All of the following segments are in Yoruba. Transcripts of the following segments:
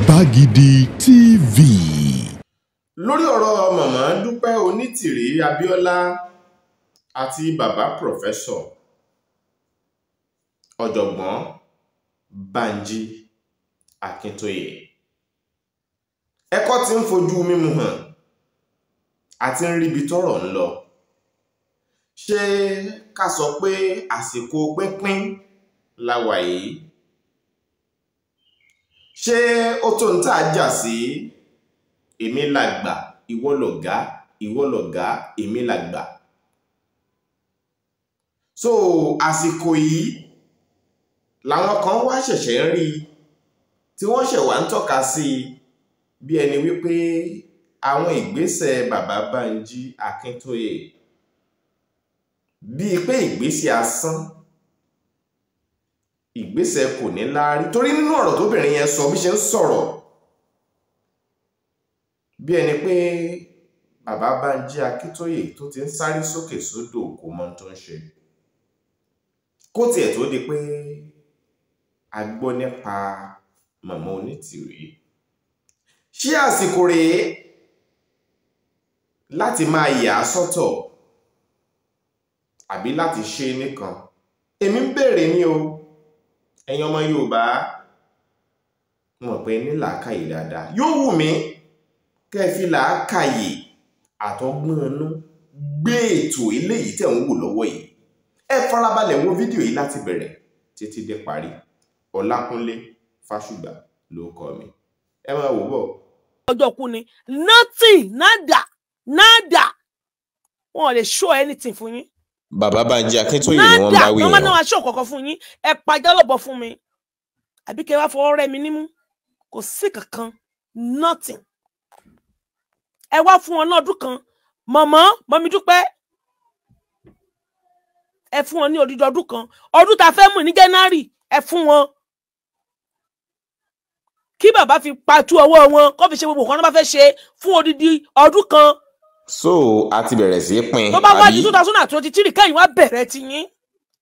Gbàgede TV. Lórí ọ̀rọ̀ màmá Dupe Onitiri Abíọ́lá àti bàbá Prọfẹ́sọ̀ ọ̀jọ̀gbọ́n Banji Akintoye, ẹ̀kọ́ tí ń fojú mímu hàn àti ń ríbi tọ́rọ̀ ń lọ. Ṣé ká sọ pé àsìkò pínpín la wà yìí? Ṣé ó tó ń tà jà sí èmi làgbà, ìwọ lọ̀gá, ìwọ lọ̀gá, èmi làgbà? So àsìkò yìí làwọn kan wá ṣẹ̀ṣẹ̀ ń rí tí wọ́n ṣẹ̀ wá ń tọ́ka sí bí ẹni wípé àwọn ìgbésẹ̀ bàbá Banji Akintoye bíi pé ìgbésẹ̀ asán, ìgbésẹ̀ kò ní láárí. Torí nínú ọ̀rọ̀ tóbìnrin yẹn sọ, bí ṣe ń sọ̀rọ̀ bí ẹni pé bàbá Banji Akintoye tó ti ń sáré sókè sódò kò mọ tó ń ṣe, kó tiẹ̀ tó di pé a gbọ́ nípa màmá Onitiri. Ṣé àsìkò rèé láti máa yà á sọ́tọ̀ àbí láti ṣe nìkan? Èmi ń béèrè ní o, ẹ̀yin ọmọ Yorùbá, mọ̀ pé ní làákàyè dáadáa. Yóò wù mí kẹ́ fi làákàyè àtọgbọ́n inú gbé ètò eléyìí tẹ̀ ń wò lọ́wọ́ yìí. Ẹ farabalẹ̀ wo fídíò yìí láti bẹ̀rẹ̀ títí dé parí. Ọlákúnlé Fásùgbà ló kọ mi. Ẹ máa wò bọ̀. Ọjọ́ kú ni nothing, nada wọn ò lè show anything fún yín. Bàbá Banji Akintoye ni wọ́n bá wí yẹn. Nada, wọ́n máa show kankan fún yín. Ẹ pàjá lọ́bọ̀ fún mi. Àbí kẹ́ wá fọwọ́ rẹ́ mi nímú. Kò sí kankan, nothing. Ẹ wá fún wọn lọ́dún kan. Mọ̀mí Dúpẹ́. Ẹ fún wọn ní odidi ọdún kan. Ọdún tá fẹ́ mú ní January, ẹ fún wọn. Kí bàbá fi patú ọwọ́ wọn, kó fi ṣe gbogbo nǹkan tó bá fẹ́ ṣe fún odidi ọdún kan. So a ti bẹ̀rẹ̀ sí pín. Tó bá wá di 2023 kẹ́yìn wá bẹ̀rẹ̀ ti yín.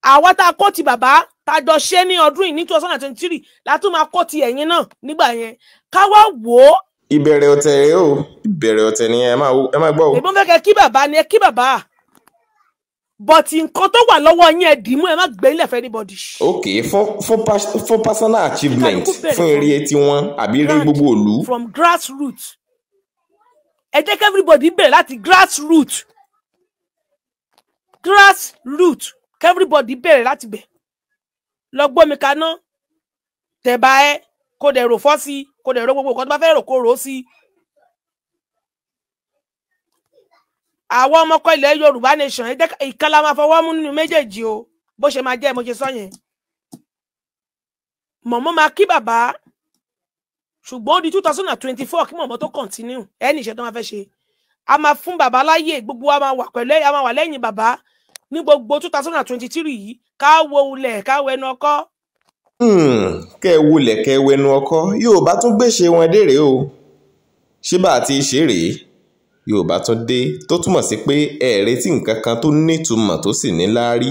Àwa tá kó ti bàbá tá jọ ṣe ní ọdún yìí ní 2023 la tún máa kó ti ẹ̀yin náà nígbà yẹn. Ká wá wò ó. Ìbẹ̀rẹ̀ ọ̀tẹ̀ rèé o. Ìbẹ̀rẹ̀ ọ̀tẹ̀ ni ẹ máa gbọ́ o. Èmi fẹ́ kẹ́ kí bàbá ni ẹ kí bàbá. But nǹkan tó wà lọ́wọ́ yín ẹ dì mú, ẹ má gbé ilẹ̀ fẹ́ anybody. Okay, for personal achievement, fún eré tí wọ́n àbí eré gbogbo ìlú. From grassroots. Ẹ jẹ́ kí everybody bẹ̀rẹ̀ láti grassroots. Grassroots. Kí everybody bẹ̀rẹ̀ láti bẹ̀. Lọ gbómi kaná. Tẹ̀bà ẹ kó dẹ̀ rò fọ́ sí, kó dẹ̀ rò gbogbo nǹkan tó bá fẹ́ rò kó rò sí. Àwọn ọmọkọ ilẹ̀ Yorùbá nation ẹ jẹ́ ìkan la máa fọwọ́ mú nínú méjèèjì o, bó ṣe máa jẹ́ mo ṣe sọ yẹn. Mọ̀mọ́ máa kí bàbá, ṣùgbọ́n ó di 2024 kí mọ̀mọ́ tó continue ẹni ìṣẹ́ tó máa fẹ́ ṣe. A máa fún bàbá láyè, gbogbo wa máa wà pẹ̀lú, a máa wà lẹ́yìn bàbá ní gbogbo 2023 yìí. Ká wo ulẹ̀, ká wẹnu ọkọ́. Kẹ́ wulẹ̀ kẹ́ wẹnu ọkọ́. Yorùbá tún gbèsè wọn dé rèé o. Ṣé bá ti ṣe rèé? Yorùbá tún dé tó túmọ̀ sí pé ẹ retí nǹkan kan tó nítumọ̀ tó sì ní láárí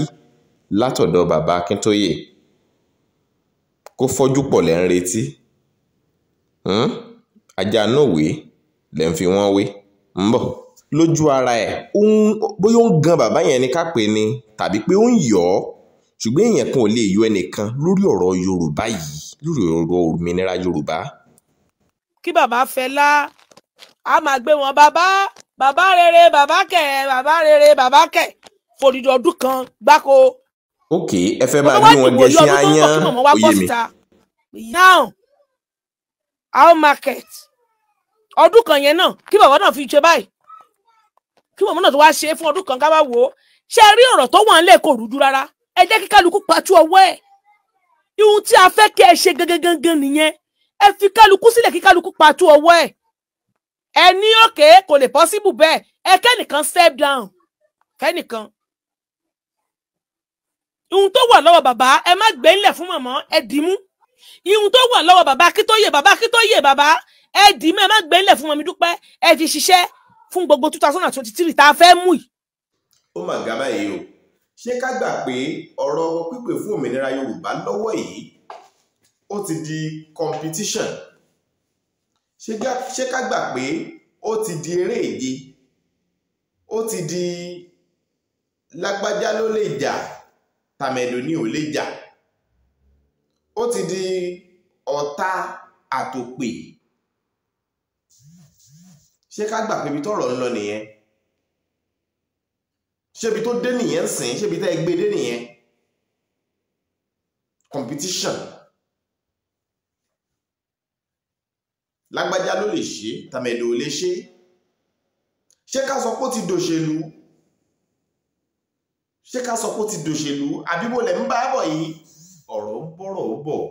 látọ̀dọ̀ bàbá Akintoye. Kó fọ́jú pọ̀ lẹ́ ń retí. Ajá náà wé lẹ́ ń fi wọ́n wé. Ń bọ̀ lójú ara ẹ̀ bóyá ó ń gan bàbá yẹn ni ká pè ní tàbí pé ó ń yọ̀ ọ́, ṣùgbọ́n èèyàn kan ò lè yọ ẹnìkan lórí ọ̀rọ̀ Yorùbá yìí, lórí ọ̀rọ̀ òmìnira Yorùbá. Kí bàbá Fẹlá a máa gbé wọn bàbá rere bàbá rere bàbá kẹ̀ fòdìdì ọdún kan gbáko. Ok, ẹ fẹ́ máa gbé wọn gẹ̀ẹ́sì ayán oyè mi. Now our market ọdún kan yẹn náà kí bàbá náà fi ṣe báyìí, kí bàbá náà tó wá ṣe fún ọdún kan ká bá wò ó. Ṣé rí ọ̀rọ̀ tó wà nílẹ̀ kò rújú rárá? Ẹ jẹ́ kí kálukú patú ọwọ́ ẹ̀. Ihun tí a fẹ́ kí ẹ ṣe gangan nìyẹn. Ẹ fi kálukú sílẹ̀ kí kálukú patú ọwọ́ ẹ̀. Ẹ ní òkè kò lè possible bẹ́ẹ̀. Ẹ kẹ́nìkan step down. Kẹ́nìkan. Ihun tó wà lọ́wọ́ bàbá ẹ má gbé ńlẹ̀ fún màmá, ẹ dì mú. Ihun tó wà lọ́wọ́ bàbá Akintoye bàbá ẹ dì mú, ẹ má gbé ńlẹ̀ fún Mọ̀mí Dúpẹ́. Ẹ fi ṣiṣẹ́ fún gbogbo 2023 tá a fẹ́ mú yìí. Ó mà ga báyìí o. Ṣé ká gbà pé ọ̀rọ̀ pípè fún òmìnira Yorùbá lọ́wọ́ yìí ó ti di competition ṣé ká gbà pé ó ti di eré ìje, ó ti di lágbájá ló lè jà tàmẹ̀dò ní ò lè jà, ó ti di ọ̀tá àtòpè. Ṣé ká gbà pé ibi tọ́rọ̀ ń lọ nìyẹn? Ṣébi tó dé nìyẹn sìn? Ṣébi tẹ́ gbé dé nìyẹn? Competition. Lágbájá ló lè ṣe tàmẹ̀dò ò lè ṣe. Ṣé ká sọ pé ó ti dòṣèlú? Ṣé ká sọ pé ó ti dòṣèlú? Àbíbò lẹ̀ ń bá bọ̀ yìí? Ọ̀rọ̀ ń bọ̀rọ̀ ó bọ̀,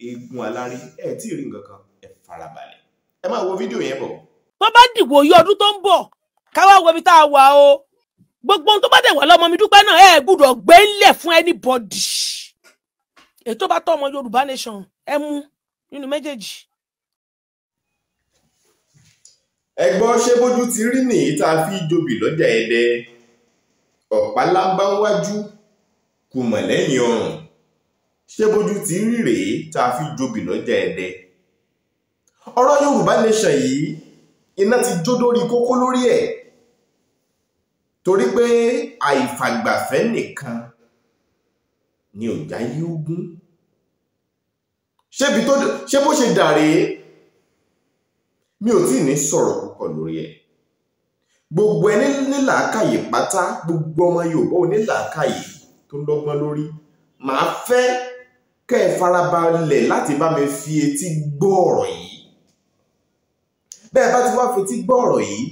eegun alárí ẹ̀ tí ì rí nǹkan kan, ẹ farabalẹ̀. Ẹ máa wo fídíò yẹn bọ̀. Tó bá dìbò yí ọdún tó ń bọ̀, ká wá wo ibi tá a wà o. Gbogbo ohun tó bá dẹ̀ wà lọ́mọ mi Dúpẹ́ náà ẹ gbúdọ̀ gbé ńlẹ̀ fún anybody. Ètò bá tọ́ ọmọ Yorùbá nation ẹ mú nínú méjèèjì. Ẹ gbọ́, ṣé bójú ti rí nìyí tá a fi jobi lọ́jà Ẹdẹ? Ọ̀pá lámbá wájú kùmọ̀ lẹ́yìn ọrùn. Ṣé bójú ti rí rèé tá a fi jobi lọ́jà Ẹdẹ? Ọ̀rọ̀ Yorùbá nation yìí iná ti jó dórí kókó lórí ẹ̀, torí pé àìfàgbàfẹ́ nìkan ni ò já yí ogún. Ṣé bó ṣe dà rèé? Mi ò tí ní sọ̀rọ̀ púpọ̀ lórí ẹ̀. Gbogbo ẹni nílàákàyè pátá, gbogbo ọmọ Yorùbá onílàákàyè tó lọ́gbọ́n lórí, màá fẹ́ kẹ́ ẹ farabalẹ̀ láti bá mi fi etí gbọ́ ọ̀rọ̀ yìí. Bẹ́ẹ̀ bá ti wá fi etí gbọ́ ọ̀rọ̀ yìí,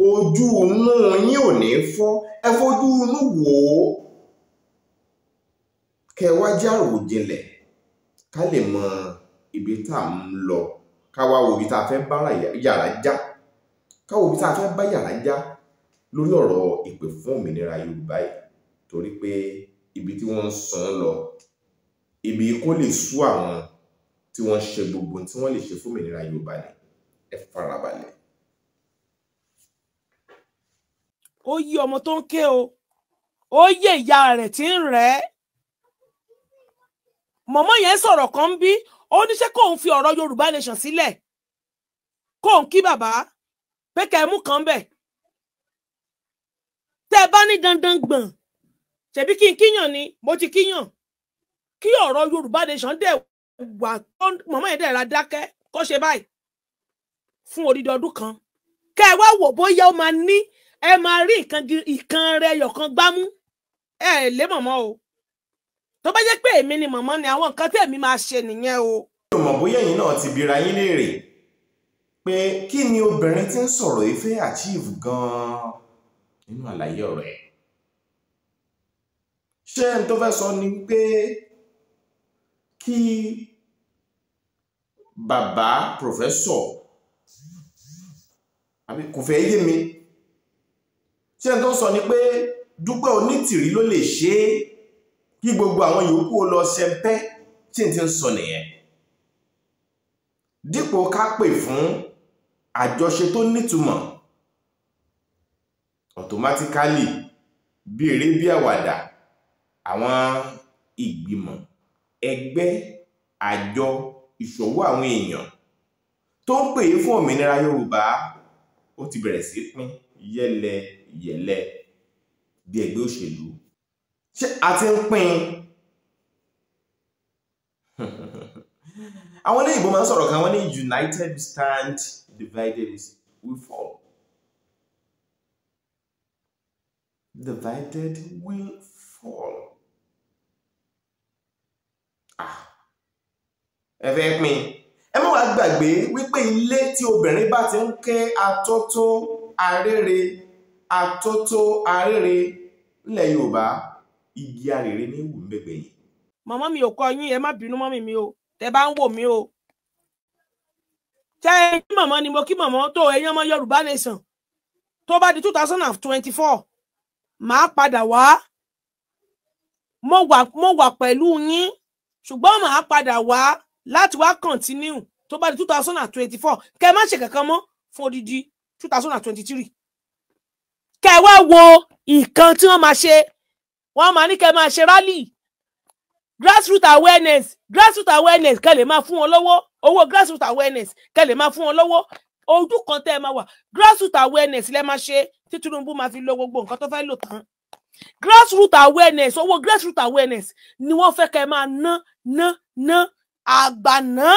ojú inú yín ò ní fọ́, ẹ fojú inú wò ó. Kẹ́ wá jàròjinlẹ̀ ká lè mọ ibi tá à ń lọ, ká wá wo ibi tá a fẹ́ bá yàrá já, ká wo ibi tá a fẹ́ bá yàrá já lórí ọ̀rọ̀ ìpè fún òmìnira Yorùbá yìí, torí pé ibi tí wọ́n ń sún lọ, ibi kó lè sú àwọn tí wọ́n ṣe gbogbo tí wọ́n lè ṣe fún òmìnira Yorùbá ni. Ẹ farabalẹ̀. Ó yí ọmọ tó ń ké o, ó yé ìyá rẹ̀ tí ń rẹ̀ ẹ́. Mọ̀mọ́ yẹn sọ̀rọ̀ kan ń bí, ó ní ṣé kóun fi ọ̀rọ̀ Yorùbá nation sílẹ̀, kóun kí bàbá pé kẹ́ ẹ mú kan bẹ̀. Tẹ́ ẹ bá ní dandan gbọ̀n, ṣebí kí n kíyàn ni, mo ti kíyàn. Kí ọ̀rọ̀ Yorùbá nation dẹ̀ wà, mọ̀mọ́ yẹn dẹ̀ ra dákẹ́ kó ṣe báyìí fún odidi ọdún kan. Kẹ́ ẹ wá wò bóyá ó máa ní, ẹ máa rí ìkan rẹ̀ yọ̀kan gbámú. Ẹ lé mọ̀mọ́ o. Tó bá jẹ́ pé èmi ni mọ̀mọ́ ni àwọn nǹkan tí èmi máa ṣe nìyẹn o. Mi ò mọ̀ bóyá ẹ̀yin náà ti bira yín léèrè pé kí ni obìnrin tí ń sọ̀rọ̀ yìí fẹ́ achieve gan-an nínú àlàyé ọ̀rọ̀ ẹ̀. Ṣé ẹni tó fẹ́ sọ ni pé kí bàbá pòfẹ́sọ̀, àbí kò fẹ́ yé mi, ṣé ẹni tó sọ ni pé Dúpẹ́ Onítìrí ló lè ṣe é kí gbogbo àwọn yòókù ó lọ ṣẹpẹ́, tí n ti ń sọ nìyẹn? Dípò ká pè fún àjọṣe tó nítumọ̀, automatically bí eré bí àwàdà, àwọn ìgbìmọ̀, ẹgbẹ́, àjọ, ìṣòwò àwọn èèyàn tó ń pè fún òmìnira Yorùbá ó ti bẹ̀rẹ̀ sí pín yẹ́lẹyẹ̀lẹ bí ẹgbẹ́ òṣèlú. Ṣé a ti ń pín? Àwọn ilé ìbò máa ń sọ̀rọ̀ kan, wọ́n ní united we stand, divided we fall. Divided will fall. Ẹ fẹ́ pín? Ẹ má wá gbàgbé wípé ilé tí obìnrin bá ti ń ké atótó arére, atótó arére nílẹ̀ Yorùbá, igi arére ní ìwù mẹ́gbẹ̀ yìí. Màmá mi ò kọ yín, ẹ má bínú mọ́mì mi o, tẹ́ bá ń wò mí o. Ṣé kí màmá ni mo kí màmá tó ẹ̀yin ọmọ Yorùbá nation. Tó bá di 2024, màá padà wá. Mo wà pẹ̀lú yín, ṣùgbọ́n màá padà wá láti wá continue tó bá di 2024. Kẹ́ má ṣe kankan mọ́ fún odidi 2023. Kẹ́ wá wo nǹkan tí wọ́n máa ṣe. Wọ́n máa ní kẹ́ máa ṣe rally, grassroots awareness kẹ́ lè máa fún wọn lọ́wọ́ owó grassroots awareness kẹ́ lè máa fún wọn lọ́wọ́ ojú kan tẹ́ ẹ máa wà grassroots awareness lẹ́ máa ṣe tí Tinubu máa fi lo gbogbo nǹkan tó fẹ́ lò tán grassroots awareness owó grassroots awareness ni wọ́n fẹ́ kẹ́ máa ná àgbàná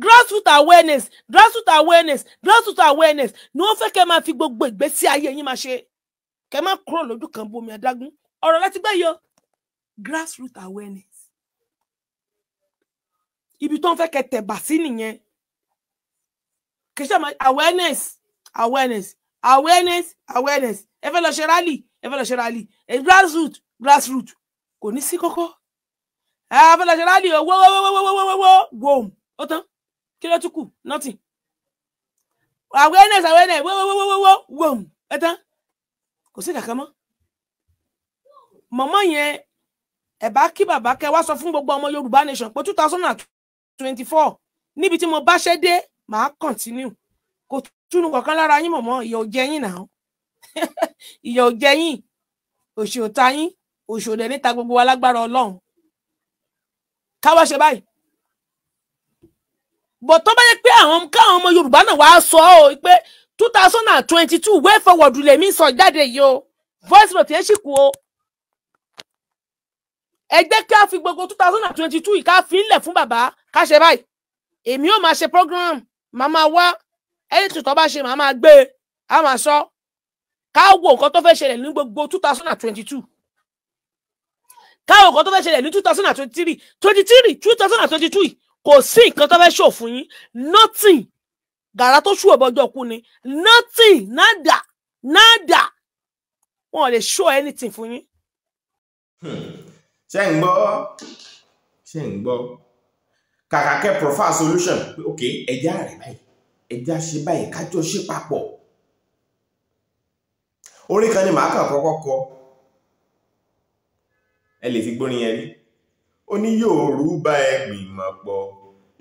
grassroots awareness ni wọ́n fẹ́ kẹ́ máa fi gbogbo ìgbésí ayé yín máa ṣe kẹ́ máa kúrò lójú kan bomi adágún ọ̀rọ̀ láti gbẹ́ yọ grassroots awareness ibi tó ń fẹ́ kẹ́ tẹ̀bà sí nìyẹn kì í ṣe awareness ẹ fẹ́ lọ ṣe rally grassroots kò ní sí kókó ẹ fẹ́ lọ ṣe rally owó gbòm ó tán kí ló tún kù nothing awareness gbòm ẹ tán kò sí kankan mọ́ mọ̀mọ́ yẹn ẹ bá kí bàbá kẹ́ wá sọ fún gbogbo ọmọ Yorùbá nation pé 2024 níbi tí mo bá ṣe dé màá continue kò túnú kankan lára yín mọ̀mọ́ ìyà ò jẹ yín náà ìyà ò jẹ yín òṣì ò ta yín òṣì ò dẹ̀ níta gbogbo wa lágbára Ọlọ́run káwá ṣe báyìí bọ̀ tó bá yẹ pé káwọn ọmọ Yorùbá náà wàá sọ ọ́ pé 2022 way forward lèmi sọ jáde yìí o voice note yẹn sì kú o ẹ jẹ́ ká fi gbogbo 2022 yìí ká fi ń lẹ̀ fún bàbá ká ṣe báyìí èmi ò máa ṣe program màá máa wá ẹni tó bá ṣe màá máa gbé a máa sọ ká wo nǹkan tó fẹ́ ṣẹlẹ̀ ní gbogbo 2022 ká wo nǹkan tó fẹ́ ṣẹlẹ̀ ní 2022 kò sí nǹkan tó fẹ́ ṣò fún yín nothing gàrà tó ṣù ọ̀bọ̀jọ́ kú ni nothing nada wọn ò lè show anything fún yín. ṣé ń gbọ́ kàkà kẹ́ Prof solution pé ok ẹja rẹ̀ báyìí ẹja ṣe báyìí kájọ ṣe papọ̀ orin kan ni màá kàn kọ́kọ́ kọ ẹ lè fi gbórin yẹn rí ó ní Yorùbá ẹ gbìmọ̀ pọ̀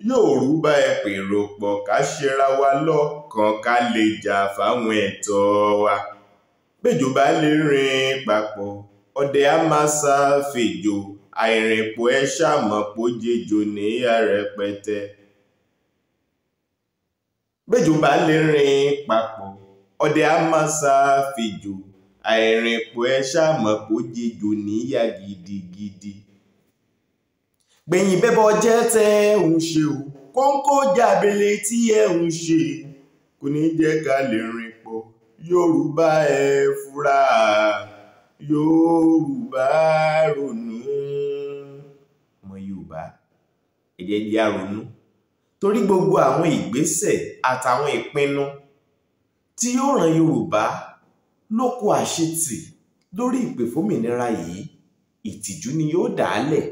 Yorùbá ẹ pèrò pọ̀ ká ṣera wa lọ́kàn ká lè jà fáwọn ẹ̀tọ́ wa bẹ́jọ bá lè rìn papọ̀ ọdẹ á máa sá fèjò àìrìnpọ̀ ẹ ṣàmọ̀pọ̀ jẹjọ ní rẹpẹtẹ bẹ́jọ bá lè rìn papọ̀ ọdẹ á máa sá fèjò àìrìnpọ̀ ẹ ṣàmọ̀pọ̀ jẹjọ níyà gidigidi gbẹ̀yìn bẹ́bọ̀ jẹ́ tẹ́ ń ṣe o kóńkó jàbẹ̀lẹ̀ tí ẹ ń ṣe kò ní jẹ́ ká lè rìn pọ̀ Yorùbá ẹ fura Yorùbá ronú ọmọ Yorùbá ẹ jẹ́ jẹ́ àrònú torí gbogbo àwọn ìgbésẹ̀ àtàwọn ìpinnu tí yóò ràn Yorùbá lóko àṣetì lórí ìpè fómìnira yìí ìtìjú ni yóò dálẹ̀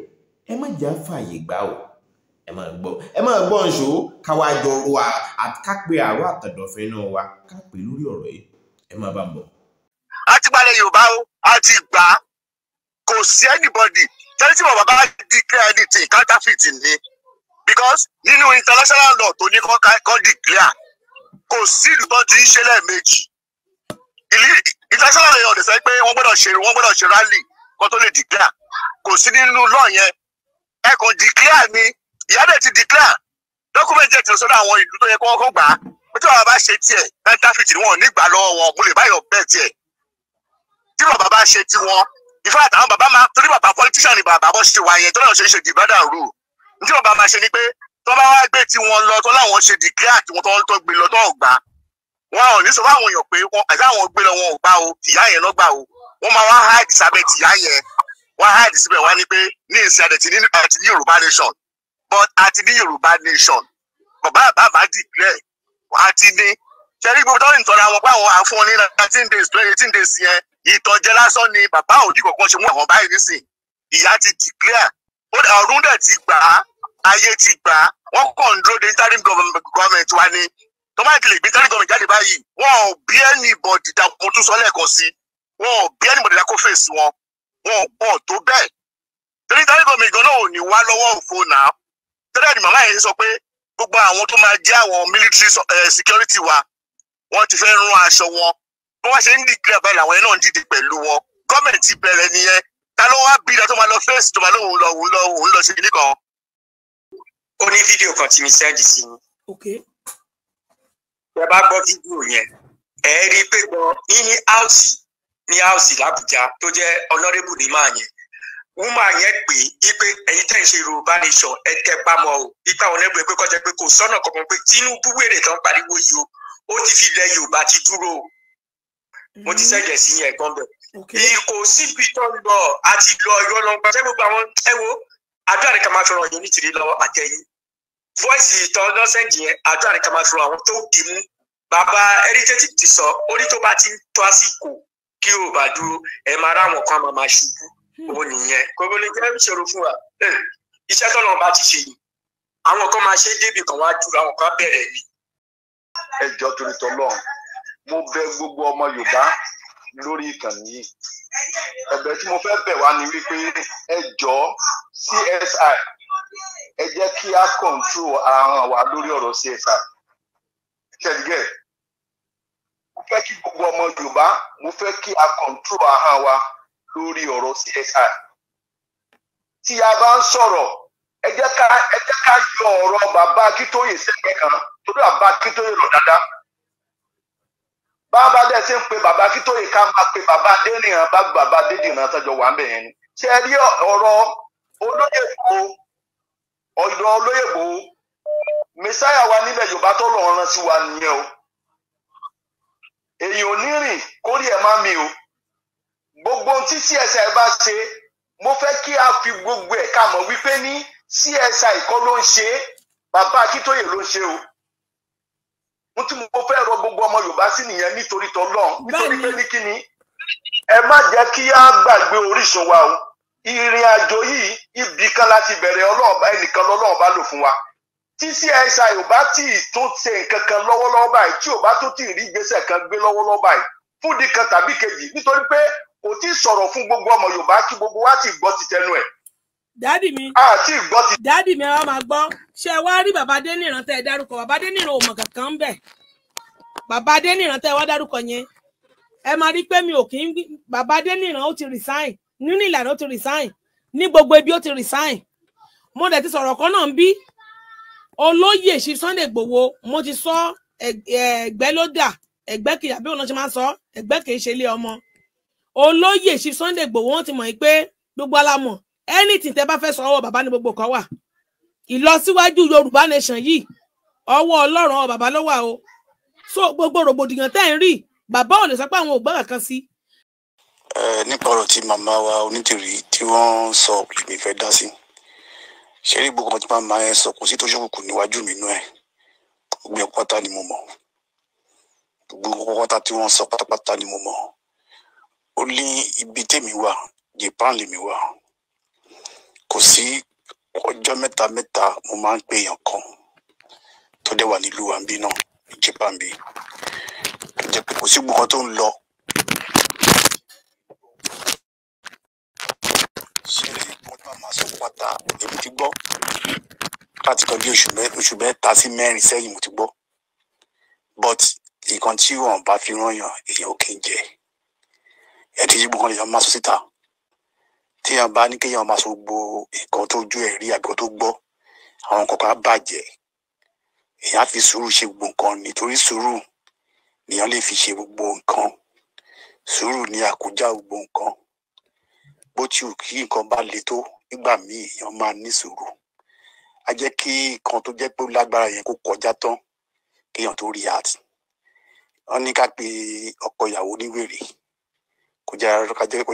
ẹ má jà fààyè gbà o ẹ má gbọ́ ǹṣó káwá jọ wa kápẹ àrò àtọ̀dọ̀fẹ́ náà wa kápẹ lórí ọ̀rọ̀ yìí ẹ má bá ń bọ̀. a ti gbalẹ̀ Yorùbá o a ti gbà á kò sí anybody tẹ́lẹ̀ tí bàbá bá declare anything counterfeit ni because nínú international law tó ní kọ́ declare kò sí ìlú tó ti ń ṣe lẹ́ẹ̀mejì international law ọ̀dẹ̀ sọ pé wọ́n gbọ́dọ̀ ṣe rally kó tó lè declare kò sí nínú law yẹn ẹ kàn declare ni ìyá dẹ̀ ti declare document jẹ́ ti lọ sọ́dọ̀ àwọn ìlú tó yẹ kó wọ́n gbà á pé tí bàbá bá ṣe tiẹ̀ counterfeit ni wọn ò ní gbà lọ́wọ́ wọn mo lè báyọ̀ bẹ́ẹ̀ tiẹ̀ tí bàbá bá ṣe tiwọn ìfẹ́ àtàwọn bàbá máa torí bàbá politician ni bàbá bọ́ ṣe wà yẹn tó náà ṣe ṣe divide and rule ní tí bàbá máa ṣe ni pé tó bá wá gbé tiwọn lọ tó láwọn ṣe declare tiwọn tó gbé lọ tó gbà wọn ò ní sọ fáwọn èèyàn pé àti àwọn gbé lọ wọn ò gbà o tìyá yẹn lọ gbà o wọn máa wá hide sábẹ́ tìyá yẹn wọ́n hide síbẹ̀ wá ní pé ní ìsìn àti ní Yorùbá nation but àti ní Yorùbá nation bàbá bàbá declare wọ́n á ti ní ṣẹ́rí gbogbo tó ń tọ́ra wọn pé àwọn àfún ní 19 days 18 days yẹn ìtọ́jẹ lásán ni bàbá òdì kọ̀ọ̀kan ṣe mú àwọn báyìí nísìn ìyá ti declare ọdún dẹ̀ ti gbà á ayé ti gbà á wọ́n kàn ń dúró de interim government wa ni tọ́mátì lè gbé interim government jáde báyìí wọn ò bí anybody dà mo tún sọ lẹ́ẹ̀kan sí wọn ò bí anybody dà kó fèsì wọn wọn ò pọ̀ tó bẹ́ẹ̀ torí interim government gan náà ò ní wá lọ́wọ́ òfo náà tẹ́lẹ̀ ni màmá yẹn sọ pé gbogbo àwọn tó máa jẹ́ àwọn military security wa wọ́n ti fẹ́ rún aṣọ wọn bí wọ́n ṣe ń declare báyìí làwọn yẹn náà ń dìde pẹ̀lú wọn gọ́ọ̀mẹ̀ntì bẹ̀rẹ̀ nìyẹn ta ló wá bí i tó máa lọ fẹ́ẹ̀sì tó máa lóun lọ ṣe kìíní kan fídíò kan tí mi sẹ́ndì sí mi. Okay. Ẹ bá gbọ́ fídíò yẹn, ẹ rí i pé gan ní áùsì l'Àbújá tó jẹ́ honourable ní máa yẹn. Woman yẹn pè é pé ẹ̀yin tẹ́ ń ṣe Yorùbá nation ẹ tẹ́ pamọ́ o. Ipa honourable pé kọjá pé kò sọ́nà kankan pé Tinubu wèrè tán pariwo yìí o. Ó ti fi ilẹ̀ Yorùbá ti dúró o. Mo ti sẹ́jẹ̀ sí yẹn gan bẹ̀. Kò síbi tó ń lọ àti lọ ìrọ̀ lọ gbàjẹ́ gbogbo àwọn ẹ̀wọ̀ àdúrà ní ká máa fi ràn yín Onitiri lọ́wọ́ àtẹ̀yìn. Voice ìtọ́ lọ́sẹ̀dì yẹn àdúrà ní ká máa fi ràn àwọn tó dì mú. Bàbá heritage ti sọ orí tó bá ti ń tó àsìkò kí o bá dúró ẹ máa ráwọn kan máa ṣubú. Ó nìyẹn gbogbo lè jẹ́ ìṣòro fún wa. Iṣẹ́ tó lọ́n bá ti ṣe yìí àwọn kan máa ṣe débì kan wá dúró àwọn kan bẹ̀rẹ̀ ni. Ẹ jọ̀ọ́ torí t'Ọlọ́run mo bẹ̀ gbogbo ọmọ Yorùbá lórí ìkànnì yìí. Ẹ̀bẹ̀ tí mo fẹ́ bẹ̀ wá ni wípé ẹ jọ̀ọ́ CSI ẹ jẹ́ kí a control ahọ́n wa lórí ọ̀rọ̀ CSI. Ṣẹ́gẹ̀ mo fẹ́ kí gbogbo ọmọ Yorùbá mo fẹ́ kí a control ahọ́n wa lórí ọ̀rọ̀ CSI. Tí a bá ń sọ̀rọ̀ ẹ jẹ́ ká yọ ọ̀rọ̀ bàbá Akintoye sẹ́gbẹ̀ kan torí bàbá Akintoye rọ̀ dáadáa. Bàbá dẹ̀ ṣe ń pe bàbá Akintoye ká máa pe bàbá Adéníran bàbá Adédìran tọ́jọ́ wà ń bẹ̀ yẹn ni. Ṣé ẹ rí ọ̀rọ̀ olóyèbó mẹsáyà wa nílẹ̀ Yorùbá tó lọ́ọ́ rán sí wa nìyẹn o. Èyàn ò ní rìn kórìí ẹ̀ má mi o. Gbogbo ohun tí CSI bá ṣe mo fẹ́ kí a fi gbogbo ẹ̀ ká mọ̀ wípé ní CSI kọ́ ló ń ṣe bàbá Akintoye ló ń ṣe o. Mo tí mo fẹ́ rọ gbogbo ọmọ Yorùbá sí nìyẹn nítorí t'Ọlọ́run nítorí pé ní kíni ẹ má jẹ́ kí á gbàgbé orísun wa o. Ìrìn àjò yìí ibì kan láti bẹ̀rẹ̀ Ọlọ́run bá ẹnìkan lọ́lọ́run bá lò fún wa. Tí CSI ò bá tí ì tún ṣe nǹkan kan lọ́wọ́lọ́wọ́ báyìí tí ò bá tún tí ì rí ìgbésẹ̀ kan gbé lọ́wọ́lọ́wọ́ báyìí fún di kan tàbí kejì nítorí pé kò tí ì sọ̀rọ̀ fún gbogbo ọmọ Yorùbá kí gbogbo wa ti gbọ́ ti tẹnu ẹ̀. Dádì mi dádì mi wá máa gbọ́ ṣé wá rí bàbá Adéníran tẹ́ ẹ dárúkọ bàbá Adéníran ò mọ̀ kankan ń bẹ̀. Bàbá Adéníran tẹ́ ẹ wá dárúkọ yẹn ẹ máa rí pé mi ò kí ń bàbá Adéníran ó ti resign nínú ìlànà ó ti resign ní gbogbo ibi ó ti resign. Mo dẹ̀ ti sọ̀rọ̀ kan náà ń bí olóyè ṣe Sunday Igboho mo ti sọ ẹgbẹ́ ló dà ẹgbẹ́ kìí àbí òun náà ṣe máa ń sọ ẹgbẹ́ kìí ṣe ilé ọmọ. Olóyè ṣe Sunday Igboho wọ́n ti mọ̀ pé gbogbo alámọ̀ anything tẹ́ bá fẹ́ sọ ọwọ́ bàbá ní gbogbo kan wà. Ìlọsíwájú Yorùbá nation yìí ọwọ́ Ọlọ́run ọwọ́ bàbá ló wà o. So gbogbo rògbòdìyàn tẹ́ ń rí bàbá ò lè sọ pé àwọn ò gbọ́ kankan sí. Nípa ọ̀rọ̀ tí màmá wa Onitiri tí wọ́n sọ lèmi fẹ́ dá sí. Ṣé rí gbogbo ọmọ tí màmá yẹn sọ kò sí tó ṣókùnkùn níwájú mi nú ẹ̀. Gbogbo ẹ̀ pátá ni mo mọ̀. Gbogbo pátá tí wọ́n sọ pátápátá ni mo mọ̀. Ó ní ibi tèmi wà Japan lèmi wà. Kò sí ọjọ́ mẹ́ta mo máa ń pè èèyàn kan tó dẹ̀ wà nílùú wa ń bí náà ní Japan bí. Tó jẹ́ pé kò sí gbogbo tó ń lọ. Ṣé rí wọ́n bá máa sọ pátá èmi ti gbọ́ láti kan bí oṣù mẹ́ta sí mẹ́rin sẹ́yìn mo ti gbọ́. But nǹkan tí wọ́n bá fi rán yàn èèyàn ò kí ń jẹ. Ẹ ti yí gbogbo èèyàn máa sọ síta. Tí èèyàn bá ní kéèyàn máa sọ gbogbo nǹkan tó ojú ẹ̀ rí àbí tó gbọ́ àwọn nǹkan kan á bàjẹ́. Èèyàn á fi sùúrù ṣe gbogbo nǹkan nítorí sùúrù nìyàn lè fi ṣe gbogbo nǹkan. Sùúrù ni àkójá gbogbo nǹkan. Bó ti wù kí nǹkan bá le tó nígbà míì èèyàn máa ní sùúrù. A jẹ́ kí nǹkan tó jẹ́ pé ó lágbára yẹn kó kọjá tán kéèyàn tó rí àt. Wọ́n ní ká pe ọkọ ìyàwó ní wèrè kó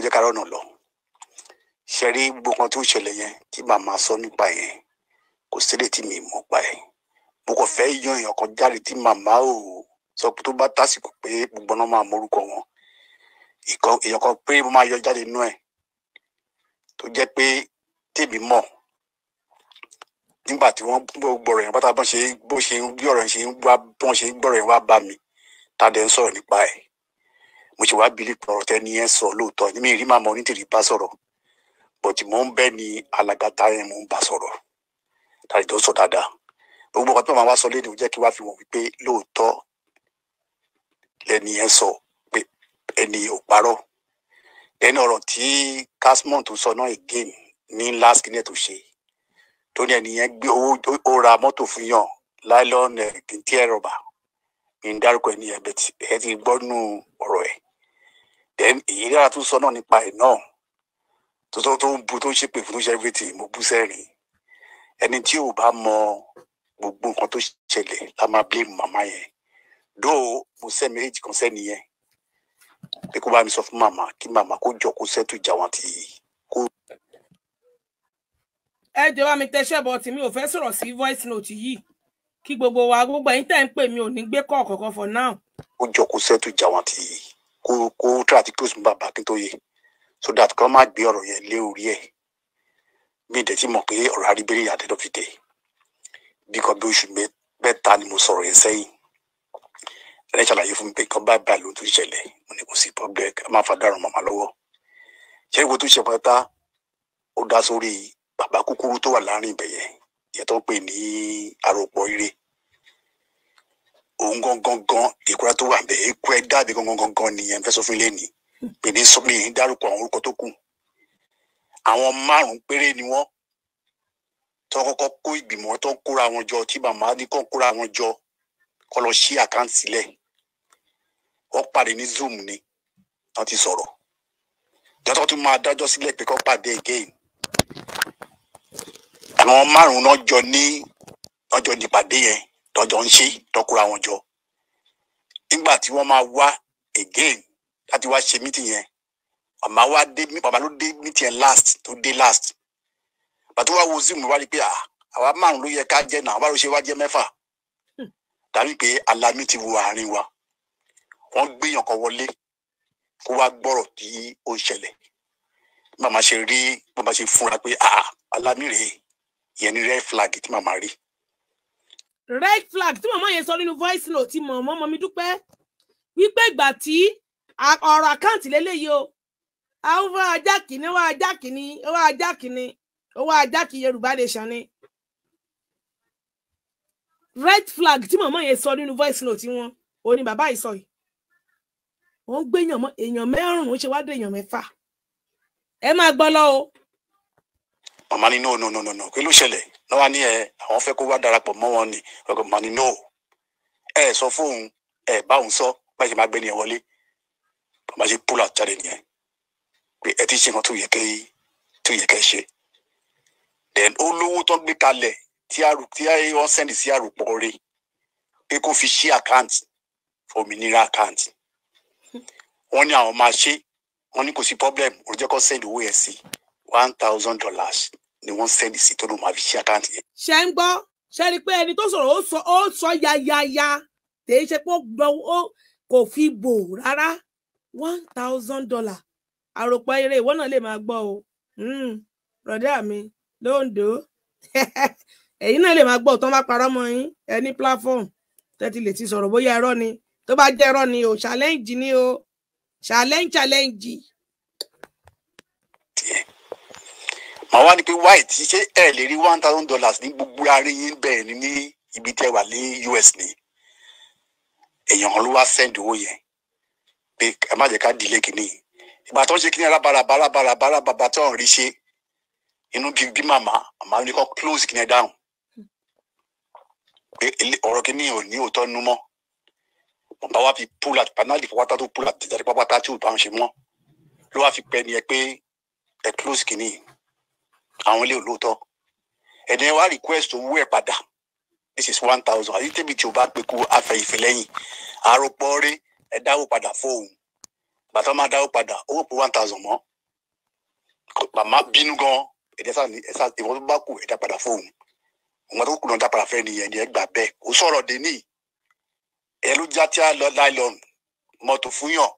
jẹ́ ká rọ́nà lọ. Ṣé rí gbogbo nǹkan tó ṣẹlẹ̀ yẹn tí màmá sọ nípa yẹn kò sílẹ̀ tí mi mọ̀ pa ẹ̀. Mo kàn fẹ́ yan èèyàn kan jáde tí màmá ò sọ pé tó bá tásìkò pé gbogbo náà máa mórúkọ wọn. Èèyàn kan pé mo máa yọ jáde nínú ẹ̀ tó jẹ́ pé tèmi mọ̀ nígbà tí wọ́n gbọ́rọ̀ yẹn pátá bó ṣe ń gbé ọ̀rọ̀ yẹn ṣe ń wá bọ́n ṣe ń gbọ́rọ̀ yẹn wá bá mi tàdé ń sọ̀rọ̀ nípa ẹ̀. Mo ṣe wá bìlí pé ọ̀rọ̀ tẹ́ni yẹn sọ lóòótọ́ ní mi rí màmá Onitiri bá sọ̀rọ̀ bọ̀tì mò ń bẹ́ ni alàgàtà yẹn mò ń bá sọ̀rọ̀ tàbí tó sọ dáadáa. Gbogbo ọkọ̀ tí màmá wá sọ léde ó jẹ́ kí wá fi wọ̀n wípé lóòótọ́ lẹ́ni yẹn sọ pé ẹni ò parọ́. Ẹni ọ̀rọ̀ tí Casmont tó sọ náà again ní last kìnìún tó ṣe tó ní ẹnìyẹn gbé ó ra mọ́tò fún yàn nylon tí ẹ rọ̀bà ń dárúkọ ẹnìyẹn bẹ́ẹ̀ ẹ ti gbọ́ nù ọ̀rọ̀ ẹ̀. Then èyí dára tún sọ náà nípa ẹ̀ náà tó ń bu tó ń ṣépè fún tó ṣe everything mo bú sẹ́rìn. Ẹni tí ò bá mọ gbogbo nǹkan tó ṣẹlẹ̀ la máa blame màmá yẹn. Dóò mo sẹ́ méjì kan sẹ́ni yẹn pé kó bá mi sọ fún màmá kí màmá kó jọ kó sẹ́tù ìjà wọn ti kó. ẹ jọ̀ọ́ bá mi tẹṣẹ́ bọ̀ tí mi ò fẹ́ sọ̀rọ̀ sí voice note yìí kí gbogbo wa gbogbo ẹ̀yin tẹ́ ń pè mí ò ní gbé kọ́ ọ̀kọ̀ọ̀kan for now. Kó jọ kó sẹ́tù ìjà wọn ti kó try àti close mú bàbá Akintoye so that kó má gbé ọ̀rọ̀ yẹn lé orí ẹ̀. Bí ìdẹ̀ tí mọ̀ pé ọ̀rọ̀ àríbẹ̀rẹ̀ yà dẹ́dọ̀ fi dé bí kan bí oṣù mẹ́ta ni mo sọ̀rọ̀ yẹn sẹ́yìn. Ẹ ṣàlàyé fún mi pé kan báyìí ló tún ṣẹlẹ̀ mo ní kò sí problem ẹ má fa dáràn màmá lọ́wọ́. Ṣé ìwé tó ṣe pátá ó dá sórí bàbá kúkúrú tó wà láàrin ibẹ̀ yẹn ìyẹn tó ń pè ní àròpọ̀ ire. Òun gangan ìkúra tó wà bẹ́ẹ̀ ikú ẹ dábì gangan nìyẹn fẹ́ sọ fún ilé ní pè ní sọ́mi dárúkọ àwọn orúkọ tó kù. Àwọn 5 péré ni wọ́n tó kọ́kọ́ kó ìgbìmọ̀ tó ń kóra wọn jọ tí màmá ní kó kóra wọn jọ kó lọ ṣí àkáǹtì sílẹ̀. Wọ́n pàdé ní Zoom ni wọ́n ti sọ̀rọ̀. Jọ́tọ́ tún máa dájọ́ sílẹ̀ pé kó pàdé again. Àwọn 5 náà jọ ní ọjọ́ nípàdé yẹn lọ́jọ́ ń ṣe tọ́kùra wọn jọ. Nígbà tí wọ́n máa wá again láti wá ṣe meeting yẹn bàbá ló dé meeting yẹn tó dé last. Bàtú wá wo Zoom wá rí pé àwa 5 ló yẹ ká jẹ́ náà wá ló ṣe wá jẹ́ 6. Dàbí pé alámì ti wo àárín wa. Wọ́n gbéyàn kan wọlé kó wá gbọ́rọ̀ tí ó ń ṣẹlẹ̀. Màmá ṣe rí bàbá ṣe fúnra pé alámì rèé ìyẹn ni red flag tí màmá rí. Red flag tí màmá yẹn sọ nínú voice note tí mọ̀mọ́ mi dúpẹ́ wípé ìgbà tí ọ̀rọ̀ àkáǹtì lélẹ́yìí o àwọn ajá kìíní owó ajá kìí Yorùbá nation ni. Red flag tí màmá yẹn sọ nínú voice note wọn ò ní bàbá yìí sọ yìí. Wọ́n gbé èèyàn 5 ó ṣe wá dé èèyàn 6. Ẹ máa gbọ́ lọ o. Màmá ní no kí ló ṣẹlẹ̀ náà wá ní àwọn fẹ́ kó wá darapọ̀ mọ́ wọn ni màmá ní no ẹ sọ fóun ẹ bá òun sọ bá ṣe máa gbé nìyẹn wọlé. Màmá ṣe pull out jáde nìyẹn pé ẹ ti ṣe nǹkan tó yẹ kẹ́ ṣe. Then ó lówó tó gbé kalẹ̀ tí wọ́n sẹ́ndì sí àròpọ̀ rẹ̀ pé kó fi ṣí àkáǹtì òmìnira àkáǹtì. Wọ́n ní àwọn máa ṣe wọ́n ní kò sí problem ó jẹ́ kó sẹ́ndì owó yẹn sí $1,000 ni wọ́n sẹ́ndì sí tó ló máa fi ṣí àkáǹtì yẹn. Ṣé ń gbọ́ ṣe rí i pé ẹni tó sọ̀rọ̀ ó sọ yayaya tèyí ṣe pé kò fi bò rárá $1,000 àròpọ̀ eré ìwọ náà lè máa gbọ́ o rọ̀dá mi lóńdó èyí náà lè máa gbọ́ tó ń bá parọ́ mọ́ yín ẹni platform tẹ́tí lè ti sọ̀rọ̀ bóyá ẹ̀rọ ni tó bá jẹ́ ẹ̀rọ ni o challenge ni o challenge. Màá wá ní pé wáì tí ṣé ẹ lè rí $1,000 ní gbogbo ààrẹ yín bẹ́ẹ̀ ni ní ibi tẹ́ wà ní US ni èèyàn ló wá send owó yẹn pé ẹ má jẹ́ ká dìlé kìíní. Ìgbà tó ń ṣe kíní arábàrà bàbá tó ń rí ṣe inú bí màmá ní kó close kíní ẹ down pé ọ̀rọ̀ kíní ò ní òótọ́ nú mọ́. Bàbá wa fi pull out panali pátá tó pull out tẹ̀jáde pátá tí ò bá ń ṣe mọ́ ló wá fi pẹ́ ni ẹ pé ẹ close kíní àwọn ilé olóòótọ́ ẹni wá request owó ẹ̀ padà this is 1,000 àyè tẹ́bi tí o bá pé kú afẹ́ ìfẹ́ lẹ́yìn àròpọ̀ rẹ̀ ẹ dáwó padà fóun bàtà máa dáwó padà owó pé 1,000 mọ́ màmá bínú gan ẹ̀dẹ́sà ìwọ́n tó bá kù ẹ̀dá padà fóun òun tó kù náà dá padà fẹ́ nìyẹn ni ẹ gbà bẹ́ẹ̀ ó sọ̀rọ̀ dé ní ẹ ló já tí a lọ nylon mọ́tò fún yàn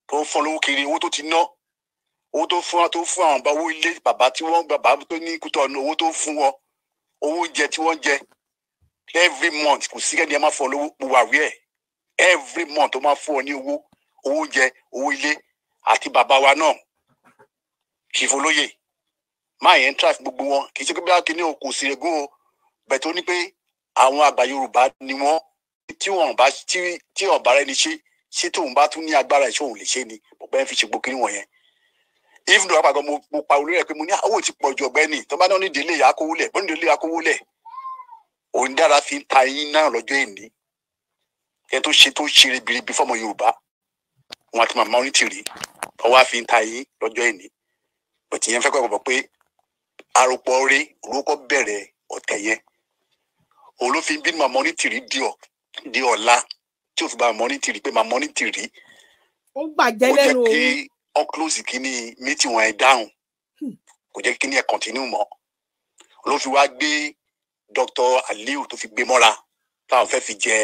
tó ń fọ́n lówó kiri owó tó ti ná owó tó fún àwọn bá owó ilé bàbá tí wọ́n bàbá tó ní kútọ̀ ọ̀nà owó tó fún wọn owó jẹ tí wọ́n jẹ every month kò sí kẹ́ni ẹ máa fún ọ lówó buhari ẹ̀ every month ó máa fún ọ ní owó jẹ owó ilé àti bàbá wa náà kìfọlóyè máa yẹn ń try fún gbogbo wọn kì í ṣe pé bí wọ́n kìíní kò sí regún o bẹ̀ tó ní pé àwọn àgbà Yorùbá ni wọ́n tí ọ̀bá rẹ ni ṣé tóun bá tún ní agbára ìṣòwò lè ṣe ni ọ̀pẹ́ ń fi ṣe gbókìní wọ̀nyẹn if no àpàgọ́ mo pa olórí ẹ̀ pé mo ní owó ti pọ̀ ju ọ̀gbẹ́ni tó bá náà ní délé akówólẹ̀ bó ní délé akówólẹ̀ òun dára fi ń ta yín náà lọ́jọ́ ìní ẹ tó ṣe ribiribi fọmọ Yorùbá wọn àti màmá Onítìrí ọwọ́ àfi ń ta yín lọ́jọ́ ìní òtí yẹn fẹ́ kọ́ pé àròpọ̀ orí olóko bẹ̀rẹ̀ ọ̀tẹ̀ yẹn òun ló fi bí màmá Onítìrí di ọ̀la tí ó fi bá màmá Onítìrí pé màmá Onítìrí ó gbàjẹ́ lẹ́nu o. Kò jẹ́ kí on close kíní mítì wọn ẹ̀ dáhùn. Kò jẹ́ kí kíní ẹ̀ continue mọ́. Ló fi wá gbé Dr. Aliu tó fi gbé mọ́ra táwọn fẹ́ fi jẹ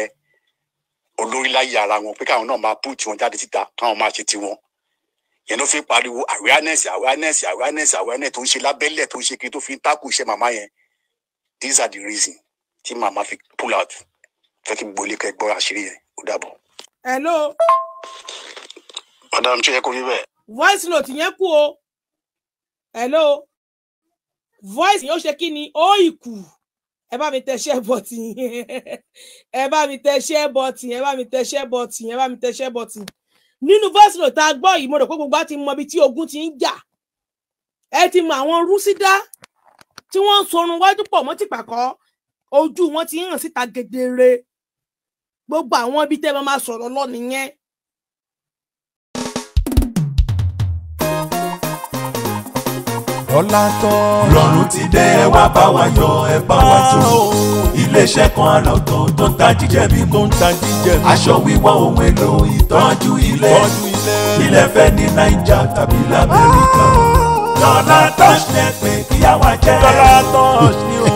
olórí láyé ara wọn pé káwọn náà máa put wọn jáde síta káwọn máa ṣe tiwọn. Yẹn ló fi pariwo awareness tó ń ṣe lábẹ́lẹ̀ tó ń ṣe kiri tó fi ń tákù iṣẹ́ màmá yẹn. These are the reason tí màmá fi pull out. Fẹ́ kí gbogbo ilé kẹ́ gbọ́ àṣírí yẹn. Ó dàbọ̀. Hello. Madam ṣe yẹ kó rí bẹ́ẹ̀. Voice note yẹn kú o. Hello. Voice yẹn ó ṣe kí ni ó ìkù. Ẹ bá mi tẹ share button. Ẹ bá mi tẹ share button. Ẹ bá mi tẹ share button. Ẹ bá mi tẹ share button. Nínú voice note tá gbọ́ yìí mo rò pé gbogbo á ti mọ ibi tí ogun ti ń jà. Ẹ ti mọ àwọn rúsídá tí wọ́n ń sorun wájú pọ̀ mọ́ tìpàkọ́. Ojú wọn ti ń hàn síta gedere. Gbogbo àwọn ibi tẹ́ máa sọ̀rọ̀ lọ nìyẹn. Ọlátọ́ rọrùn ti dé ẹ wá bá wa yọ̀ ẹ bá wa jó iléeṣẹ́ kan àlọ́tọ̀ tó ń ta jíjẹ mímu aṣọ wíwọ̀ ohun èlò ìtọ́jú ilé fẹ́ ní Naija tàbí l'Amẹ́ríkà Dọ́látọ́ọ̀ṣ lẹ pé kíyàwó jẹ́ Dọ́látọ́ọ̀ṣ ni o.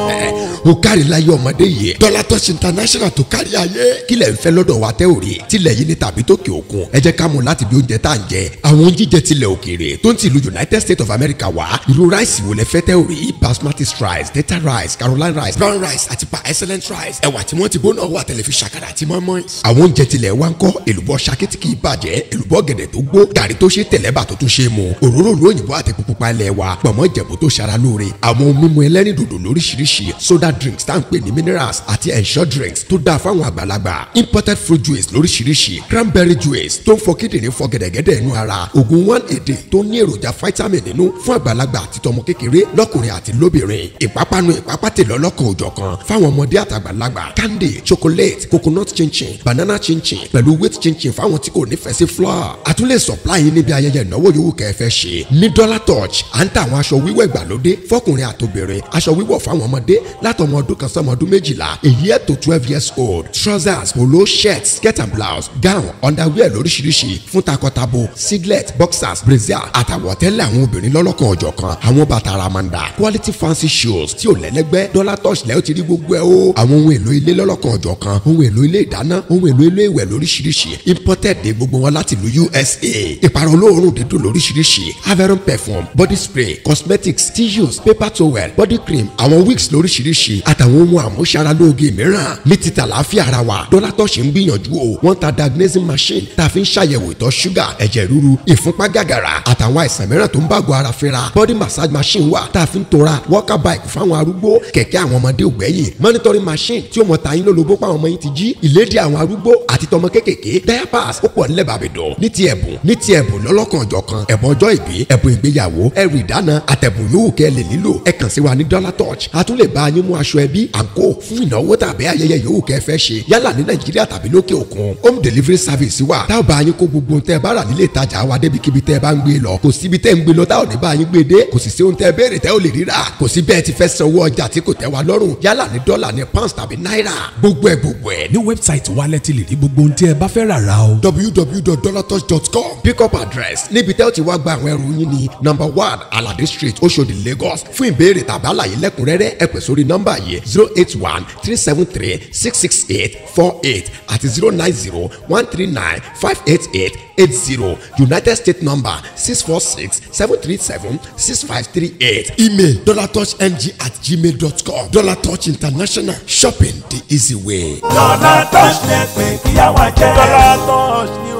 ó kárí láyé ọmọdé yìí Dọ́látọ́ọ̀ṣ international tó kárí ayé kílẹ̀ ń fẹ́ lọ́dọ̀ wa tẹ́ ò rí tilẹ̀ yìí ní tàbí tókè òkun ẹ jẹ́ ká mú láti bí oúnjẹ tá à ń jẹ àwọn jíjẹ tilẹ̀ òkèèrè tó ń ti ìlú United States of America wá irú ráìsì wo lẹ fẹ́ tẹ́ ò rí basmati rice data rice caroline rice brown rice àti pa excellent rice ẹ̀wà tí wọ́n ti bóná wà tẹ̀lé fi ṣàkàrà àti mọ́mọ́ àwọn oúnjẹ tilẹ̀ wa ń kọ́ èlùbọ́ ṣakítì kì í bàjẹ́ èlùbọ́ gẹ̀dẹ̀ tó gbó gàrí tó ṣe tẹ̀lẹ́bà tó tún ṣe mu òróró ìlú òyìnbó àti pupa ilẹ̀ wa pọ̀mọ́ ìjẹ̀bú tó ṣara lóore àwọn ohun mímu ẹlẹ́rìndòdò lóríṣiríṣi soda drinks tá à ń pè ní minerals àti ensure drinks tó dáa fáwọn àgbàlagbà imported fruit juice lóríṣiríṣi cranberry juice tó ń fọ kíndìnrín fọ gẹ̀dẹ̀gẹ̀dẹ̀ inú ara oògùn 180 tó ní èròjà vitamin nínú fún àgbàlagbà àti tọmọ kékeré lọ́kùnrin àti lóbìnrin ìpápánu ìpápátẹ̀lọ́ lọ́kàn òjọ̀kan fáwọn ọmọdé àtàgbàlagbà candy chocolate coconut chinchin banana chinchin pẹ̀lú wheat chinchin fáwọn tí kò nífẹ̀ẹ́ sí flour àtúnlẹ̀ supply yín níbi ayẹyẹ ìnáwó yòówù kẹfẹ́ ṣe ní Dọ́látọ́ọ̀ṣ à ń ta àwọn aṣọ wíwọ̀ ìgbàlódé fọkùnrin àtobìnrin aṣọ wíwọ̀ fáwọn ọmọdé látọmọ ọdún kan sọmọ ọdún 12 a year to 12 years old trousers polo shirts skirt and blouse gown underwear lóríṣiríṣi fún takọtabo singlet boxers brazier àtàwọ̀tẹ́lẹ̀ àwọn obìnrin lọ́lọ́kan ọ̀jọ̀kan àwọn bàtà ramanda quality fancy shoes tí ò lẹ́lẹ́gbẹ́ Dọ́látọ́ọ̀ṣ lẹ́ ó ti rí gbogbo ẹ̀ o àwọn ohun èlò ilé lọ́lọ́kan ọ̀jọ̀kan ohun èlò ilé ìdáná ohun èlò ilé ìwẹ̀ lóríṣiríṣi imported ní gbogbo wọn láti ìlú USA ìpàrọ̀ olóòórùn dídùn lóríṣiríṣi Averron perfume body spray cosmetics tissues paper towel body cream àwọn wigs lóríṣiríṣi àtàwọn ohun àmúṣaralóge mìíràn ní títà láàfíà ara wa Dọ́látọ́ọ̀ṣ ń gbìyànjú o wọ́n ta diagnosing machine tá a fi ń ṣàyẹ̀wò ìtọ̀ ṣúgà ẹ̀jẹ̀ ríru ìfúnpá gàgàrà àtàwọn àìsàn mìíràn tó ń bàgọ́ ara fínra body massage machine wà tá a fi ń tora walker bike fáwọn arúgbó kẹ̀kẹ́ àwọn ọmọdé ògbẹ́yìn monitoring machine tí ó mọ̀ tàyín lólobó pàwọn ọmọ yín ti jí ìlédìí àwọn arúgbó àti tọmọ kékèké diapers ó pọ̀ nílẹ̀ bàbẹ̀dọ̀ ní ti ẹ̀bùn lọ́lọ́kan ọ̀jọ̀kan ẹ̀bùn ọjọ́ ìbí ẹ̀bùn ìgbéyàwó ẹrù ìdáná àtẹ̀bùn yòówù kẹ́ lè nílò ẹ kàn sí wa ní Dọ́látọ́ọ̀ṣ a tún lè bá yín mú aṣọ ẹbí àǹkó fún ìnáwó tàbí ayẹyẹ yòówù kẹ́ fẹ́ ṣe yálà ní Nàìjíríà tàbí lókè òkun home delivery service wà tá ò bá yín kó gbogbo tẹ́ bá rà nílé ìtajà wa débikíbi tẹ́ bá ń gbé lọ kò síbi tẹ́ ń gbé lọ tá ò ní bá yín gbé dé kò sì sí ohun tẹ́ béèrè tẹ́ ò lè ríra kò sí bẹ́ẹ̀ ti fẹ́ san owó ọjà tí kò tẹ́ wa lọ́rùn yálà ní dọ́là ní pounds tàbí náírà gbogbo ẹ̀ ní wẹ́bsáìtì wa lẹ ti lè rí gbogbo ohun tí ẹ bá fẹ́ rà o. www.dolatouch.com pick up address níbi tẹ́ ò ti wá gba àwọn ẹrù yín ní number 1 Alade Street Oshodi Lagos fún ìbéèrè tàbí àlàyé lẹ́kùnrẹ́rẹ́ ẹ pè sórí nọ́mbà yìí 081-373-66848 àti 090-139-58880 United States number 646-737-6538 email dolatouchng@gmail.com Dọ́látọ́ọ̀ṣ International shopping the easy way. Dọ́látọ́ọ̀ṣ lẹ pé kíyàwó jẹ́ Dọ́látọ́ọ̀ṣ ni